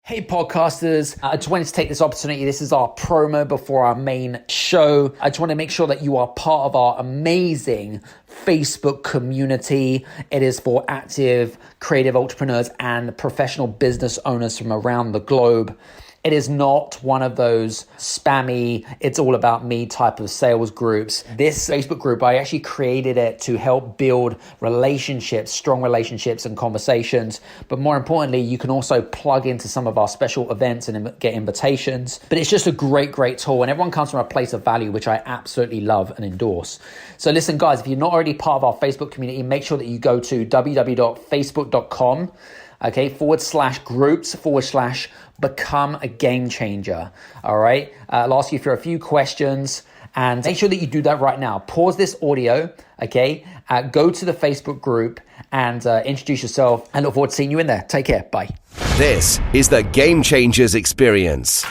Hey podcasters, I just wanted to take this opportunity. This is our promo before our main show. I just want to make sure that you are part of our amazing Facebook community. It is for active creative entrepreneurs and professional business owners from around the globe. It is not one of those spammy, it's all about me type of sales groups. This Facebook group, I actually created it to help build relationships, strong relationships and conversations. But more importantly, you can also plug into some of our special events and get invitations. But it's just a great tool, and everyone comes from a place of value, which I absolutely love and endorse. So listen, guys, if you're not already part of our Facebook community, make sure that you go to www.facebook.com. /groups/become a game changer. All right. I'll ask you for a few questions and make sure that you do that right now. Pause this audio. Okay. Go to the Facebook group and introduce yourself, and look forward to seeing you in there. Take care. Bye. This is the Game Changers Experience.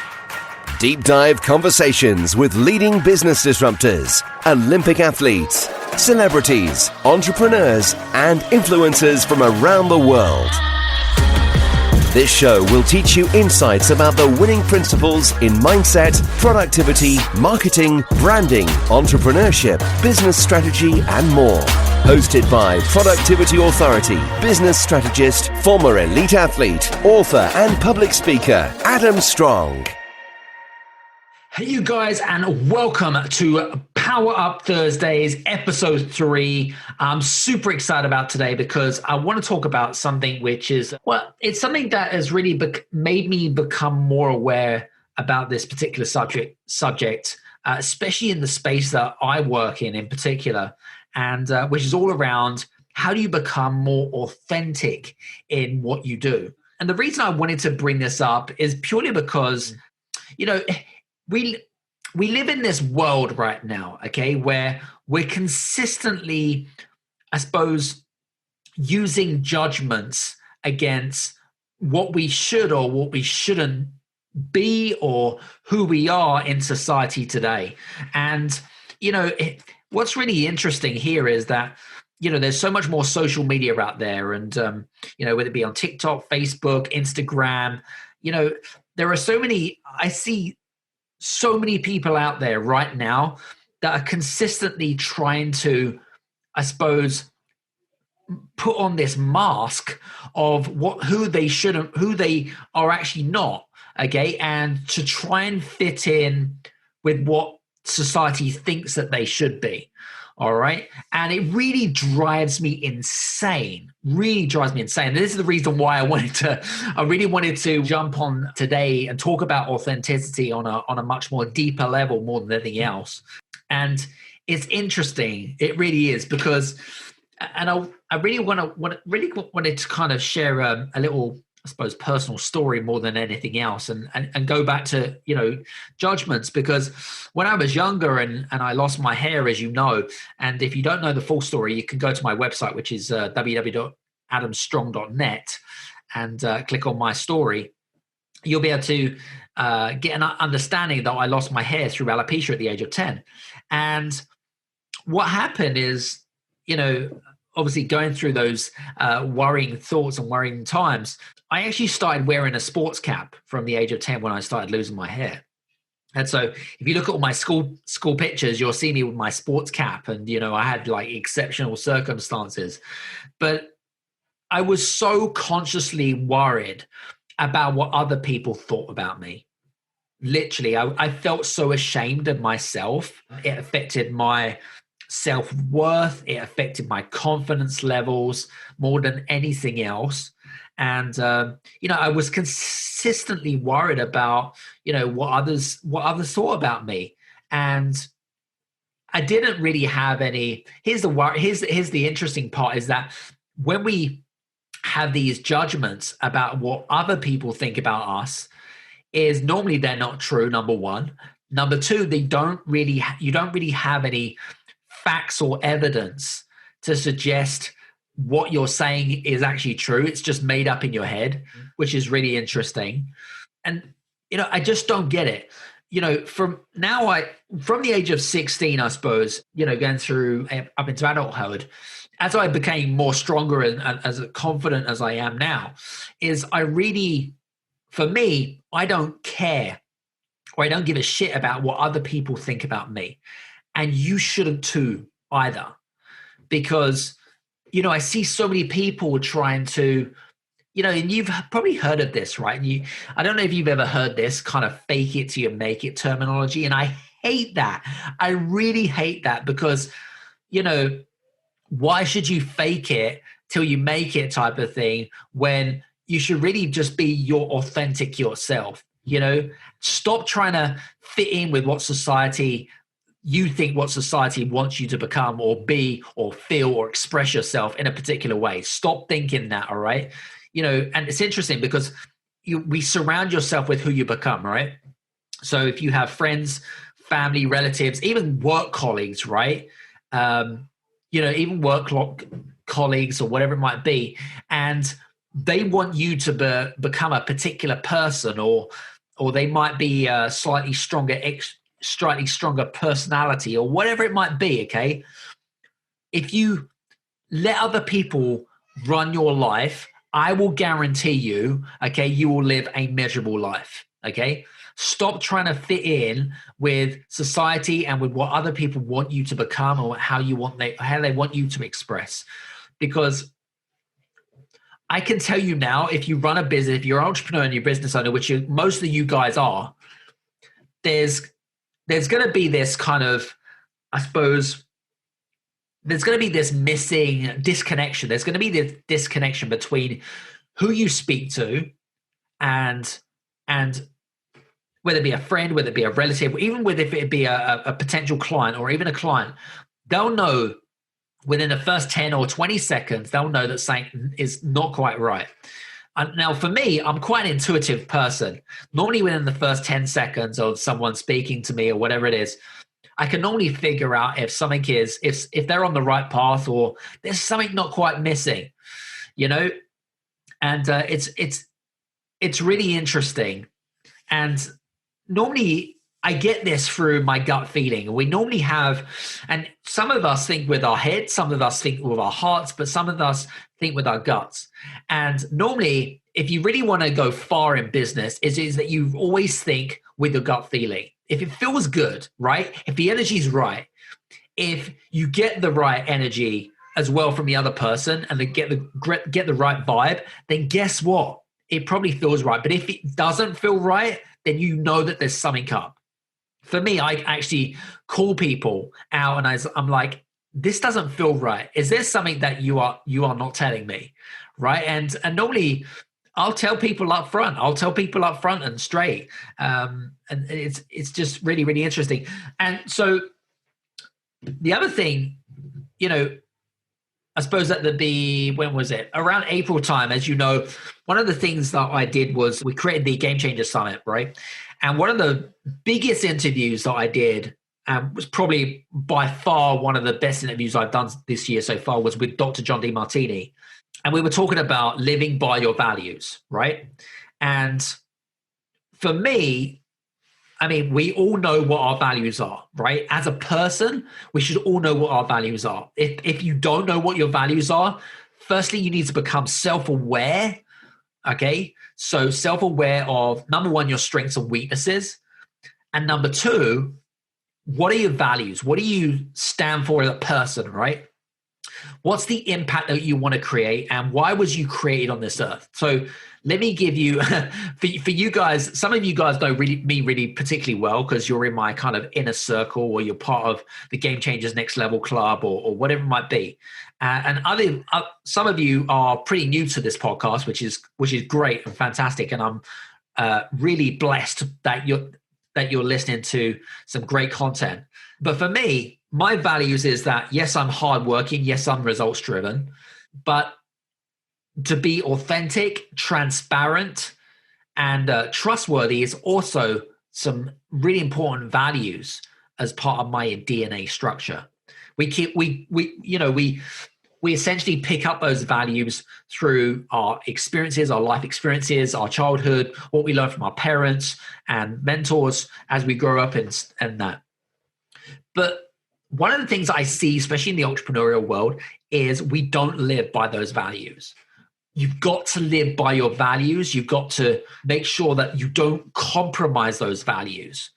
Deep dive conversations with leading business disruptors, Olympic athletes, celebrities, entrepreneurs, and influencers from around the world. This show will teach you insights about the winning principles in mindset, productivity, marketing, branding, entrepreneurship, business strategy, and more. Hosted by Productivity Authority, business strategist, former elite athlete, author, and public speaker, Adam Strong. Hey, you guys, and welcome to Power Up Thursdays, episode 3. I'm super excited about today because I want to talk about something which is, well, it's something that has really made me become more aware about this particular subject, especially in the space that I work in particular, and which is all around how do you become more authentic in what you do. And the reason I wanted to bring this up is purely because, we live in this world right now, okay, where we're consistently, I suppose, using judgments against what we should or what we shouldn't be or who we are in society today. And, what's really interesting here is that, there's so much more social media out there, and, whether it be on TikTok, Facebook, Instagram, there are I see so many people out there right now that are consistently trying to, I suppose, put on this mask of who they are actually not, okay, and to try and fit in with what society thinks that they should be. All right. And it really drives me insane. And this is the reason why I really wanted to jump on today and talk about authenticity on a much more deeper level, more than anything else. And it's interesting. It really is, because, and I really wanted to kind of share a little, I suppose, personal story more than anything else, and go back to, judgments, because when I was younger and I lost my hair, as you know, and if you don't know the full story, you can go to my website, which is www.adamstrong.net, and click on my story. You'll be able to get an understanding that I lost my hair through alopecia at the age of 10. And what happened is, obviously going through those worrying thoughts and worrying times, I actually started wearing a sports cap from the age of 10 when I started losing my hair. And so if you look at all my school pictures, you'll see me with my sports cap, and, I had like exceptional circumstances. But I was so consciously worried about what other people thought about me. Literally, I felt so ashamed of myself. It affected my self-worth. It affected my confidence levels more than anything else. And, I was consistently worried about, what others thought about me. And I didn't really have any, here's the interesting part, is that when we have these judgments about what other people think about us, is normally they're not true, number one. Number two, you don't really have any facts or evidence to suggest what you're saying is actually true. It's just made up in your head, which is really interesting. And, I just don't get it. From the age of 16, I suppose, going through up into adulthood, as I became more stronger and as confident as I am now, is I really for me, I don't care, or I don't give a shit about what other people think about me. And you shouldn't too either. Because, I see so many people trying to, and you've probably heard of this, right? I don't know if you've ever heard this kind of fake it till you make it terminology. And I hate that. I really hate that because, why should you fake it till you make it type of thing when you should really just be your authentic yourself? Stop trying to fit in with what society wants you to become or be or feel or express yourself in a particular way. Stop thinking that, all right? And it's interesting because we surround yourself with who you become, right? So if you have friends, family, relatives, even work colleagues, right? Even work colleagues or whatever it might be, and they want you to become a particular person, or they might be a slightly stronger personality or whatever it might be, okay? If you let other people run your life, I will guarantee you, okay, you will live a miserable life, okay? Stop trying to fit in with society and with what other people want you to become or how they want you to express. Because I can tell you now, if you run a business, if you're an entrepreneur and you're a business owner, which most of you guys are, there's going to be this kind of, I suppose, there's going to be this missing disconnection. There's going to be this disconnection between who you speak to and whether it be a friend, whether it be a relative, even if it be a potential client or even a client, they'll know within the first 10 or 20 seconds, they'll know that something is not quite right. Now, for me, I'm quite an intuitive person. Normally within the first 10 seconds of someone speaking to me or whatever it is, I can normally figure out if something is, if they're on the right path or there's something not quite missing, and it's really interesting. And normally I get this through my gut feeling. We normally have, and some of us think with our head, some of us think with our hearts, but some of us think with our guts. And normally, if you really want to go far in business, is that you always think with your gut feeling. If it feels good, right? If the energy is right, if you get the right energy as well from the other person and they get the right vibe, then guess what? It probably feels right. But if it doesn't feel right, then you know that there's something up. For me, I actually call people out and I'm like, this doesn't feel right. Is there something that you are not telling me? Right. And normally I'll tell people up front. And straight. And it's just really, really interesting. And so the other thing, I suppose that when was it? Around April time, as you know, one of the things that I did was we created the Game Changer Summit, right? And one of the biggest interviews that I did was probably by far one of the best interviews I've done this year so far was with Dr. John DeMartini. And we were talking about living by your values, right? And for me, I mean, we all know what our values are, right? As a person, we should all know what our values are. If you don't know what your values are, firstly, you need to become self-aware, okay? So self-aware of, number one, your strengths and weaknesses. And number two, what are your values? What do you stand for as a person, right? What's the impact that you want to create and why was you created on this earth? So let me give you, for you guys, some of you guys know me really particularly well because you're in my kind of inner circle or you're part of the Game Changers Next Level Club or whatever it might be. And some of you are pretty new to this podcast, which is great and fantastic. And I'm really blessed that you're listening to some great content. But for me, my values is that, yes, I'm hardworking. Yes, I'm results driven, but to be authentic, transparent, and trustworthy is also some really important values as part of my DNA structure. We essentially pick up those values through our experiences, our life experiences, our childhood, what we learn from our parents and mentors as we grow up and that. But one of the things I see, especially in the entrepreneurial world, is we don't live by those values. you've got to live by your values. You've got to make sure that you don't compromise those values,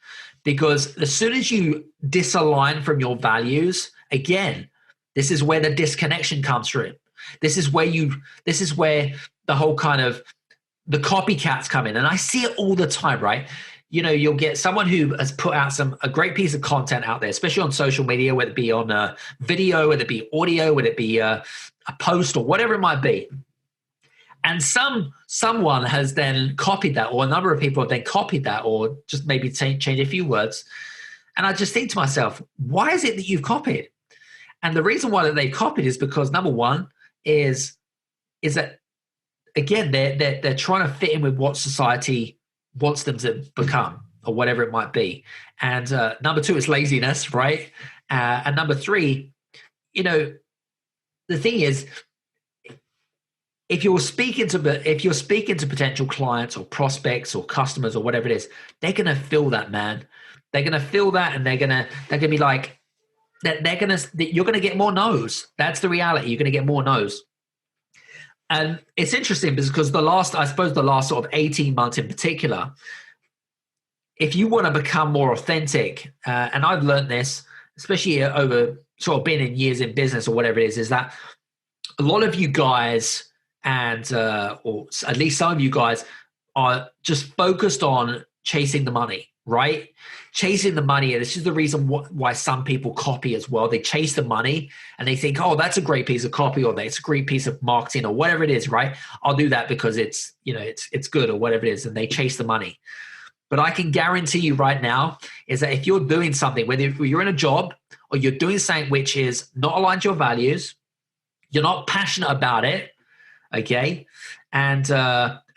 because as soon as you disalign from your values, again, this is where the disconnection comes from. This is where the whole kind of the copycats come in. And I see it all the time, right? You'll get someone who has put out a great piece of content out there, especially on social media, whether it be on a video, whether it be audio, whether it be a post or whatever it might be. And someone has then copied that, or a number of people have then copied that, or just maybe change a few words. And I just think to myself, why is it that you've copied? And the reason why that they've copied is because, number one, is that, again, they're trying to fit in with what society wants them to become, or whatever it might be. And number two is laziness, right? And number three, the thing is, if you're speaking to potential clients or prospects or customers or whatever it is, they're gonna feel that, man. They're gonna feel that, and they're gonna be like, you're gonna get more no's. That's the reality. You're gonna get more no's. And it's interesting because the last sort of 18 months in particular, if you want to become more authentic, and I've learned this, especially over sort of being in years in business or whatever it is that a lot of you guys, and or at least some of you guys, are just focused on chasing the money, right? Chasing the money. And this is the reason why some people copy as well. They chase the money and they think, oh, that's a great piece of copy, or that's a great piece of marketing, or whatever it is, right? I'll do that because it's good, or whatever it is. And they chase the money. But I can guarantee you right now is that if you're doing something, whether you're in a job or you're doing something which is not aligned to your values, you're not passionate about it, okay? And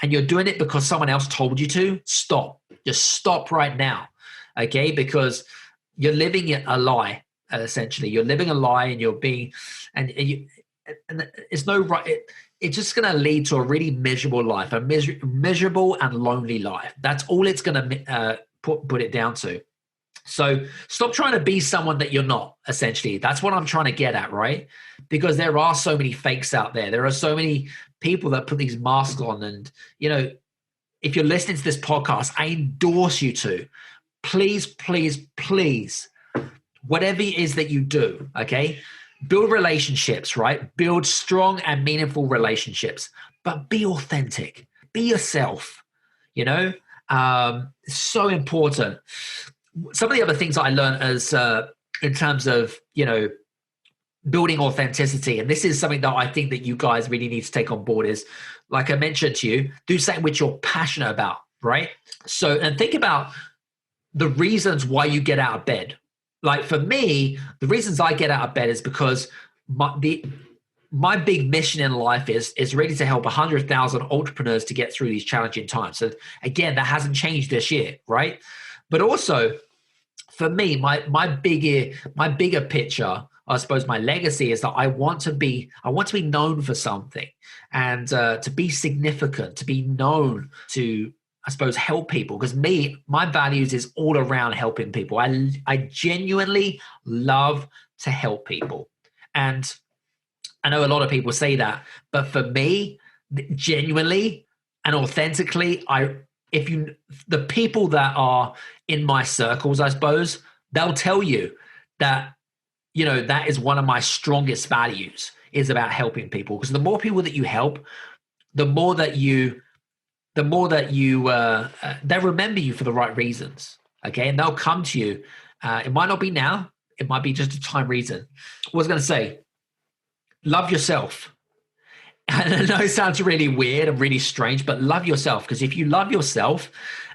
you're doing it because someone else told you to, stop. Just stop right now, okay? Because you're living a lie, essentially. You're living a lie, and you're being, and it's no right. It's just going to lead to a really miserable life, a miserable and lonely life. That's all it's going to put it down to. So stop trying to be someone that you're not, essentially. That's what I'm trying to get at, right? Because there are so many fakes out there. There are so many people that put these masks on. And, if you're listening to this podcast, I endorse you to please, whatever it is that you do, okay? Build relationships, right? Build strong and meaningful relationships, but be authentic. Be yourself, so important. Some of the other things that I learned as in terms of, building authenticity, and this is something that I think that you guys really need to take on board, is, like I mentioned to you, do something which you're passionate about, right? So, and think about the reasons why you get out of bed. Like for me, the reasons I get out of bed is because my big mission in life is really to help 100,000 entrepreneurs to get through these challenging times. So again, that hasn't changed this year, right? But also, for me, my bigger picture, I suppose my legacy, is that I want to be known for something, and to be significant, to be known, to, I suppose, help people. Because my values is all around helping people. I genuinely love to help people. And I know a lot of people say that, but for me, genuinely and authentically, the people that are in my circles, I suppose, they'll tell you that, that is one of my strongest values, is about helping people. Because the more people that you help, the more that they remember you for the right reasons. Okay. And they'll come to you. It might not be now. It might be just a time reason. What I was going to say, love yourself. And I know it sounds really weird and really strange, but love yourself. Because if you love yourself,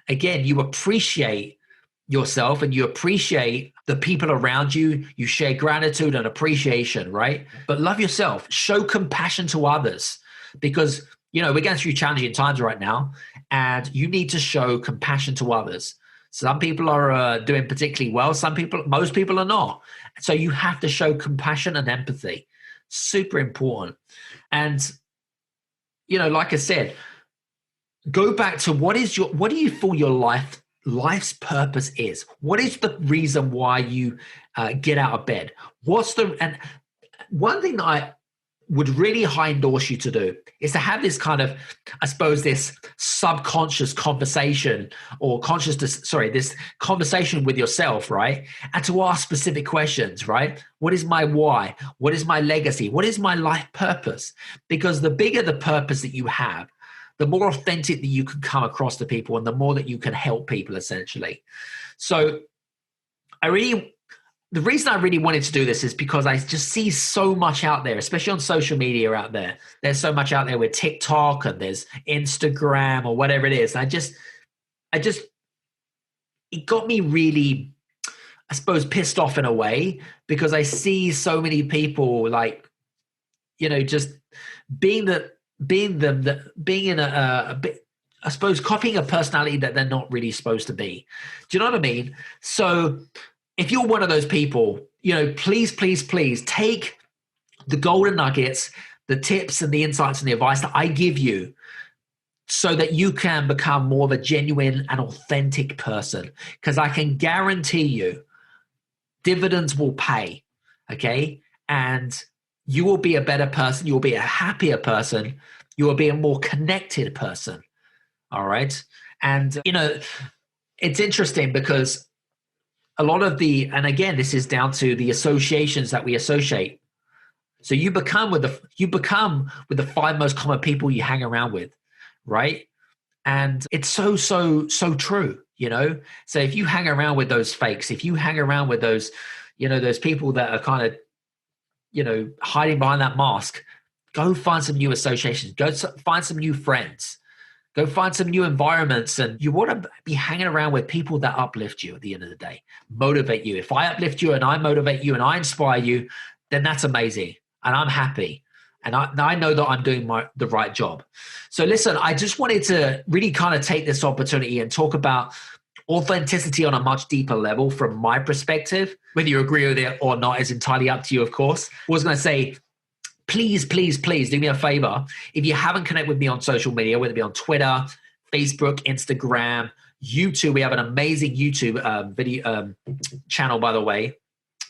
again, you appreciate yourself and you appreciate the people around you. You share gratitude and appreciation, right? But love yourself. Show compassion to others, because, we're going through challenging times right now, and you need to show compassion to others. Some people are doing particularly well. Most people are not. So you have to show compassion and empathy. Super important. And, like I said, go back to what do you feel your life's purpose is? What is the reason why you get out of bed? And one thing that would really high endorse you to do is to have this kind of, I suppose, this subconscious conversation or this conversation with yourself, right? And to ask specific questions, right? What is my why? What is my legacy? What is my life purpose? Because the bigger the purpose that you have, the more authentic that you can come across to people and the more that you can help people, essentially. So the reason I really wanted to do this is because I just see so much out there, especially on social media out there. There's so much out there with TikTok and there's Instagram or whatever it is. It got me really, I suppose, pissed off in a way, because I see so many people like, just being in a bit, I suppose, copying a personality that they're not really supposed to be. Do you know what I mean? So if you're one of those people, please, please, please take the golden nuggets, the tips and the insights and the advice that I give you so that you can become more of a genuine and authentic person. Because I can guarantee you dividends will pay, okay? And you will be a better person. You will be a happier person. You will be a more connected person, all right? And, it's interesting because a lot of and again, this is down to the associations that we associate. So you become with the 5 most common people you hang around with, right? And it's so true, So if you hang around with those fakes, if you hang around with those, those people that are kind of, hiding behind that mask, go find some new associations, go find some new friends. Go find some new environments, and you want to be hanging around with people that uplift you at the end of the day, motivate you. If I uplift you and I motivate you and I inspire you, then that's amazing. And I'm happy. And I know that I'm doing the right job. So listen, I just wanted to really kind of take this opportunity and talk about authenticity on a much deeper level from my perspective. Whether you agree with it or not is entirely up to you, of course. I was going to say, please, please, please do me a favor. If you haven't connected with me on social media, whether it be on Twitter, Facebook, Instagram, YouTube, we have an amazing YouTube video channel, by the way.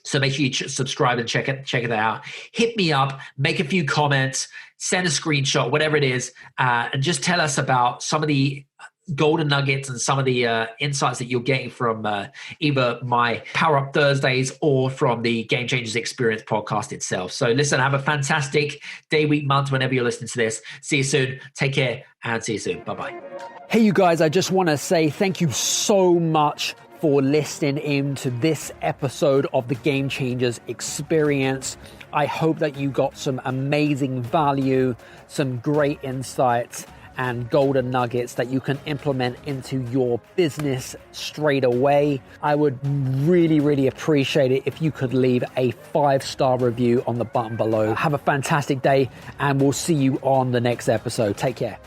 So make sure you subscribe and check it out. Hit me up, make a few comments, send a screenshot, whatever it is, and just tell us about some of the golden nuggets and some of the insights that you're getting from either my Power Up Thursdays or from the Game Changers Experience podcast itself. So listen, have a fantastic day, week, month, whenever you're listening to this. See you soon. Take care and see you soon. Bye-bye. Hey, you guys, I just want to say thank you so much for listening in to this episode of the Game Changers Experience. I hope that you got some amazing value, some great insights, and golden nuggets that you can implement into your business straight away. I would really, really appreciate it if you could leave a 5-star review on the button below. Have a fantastic day, and we'll see you on the next episode. Take care.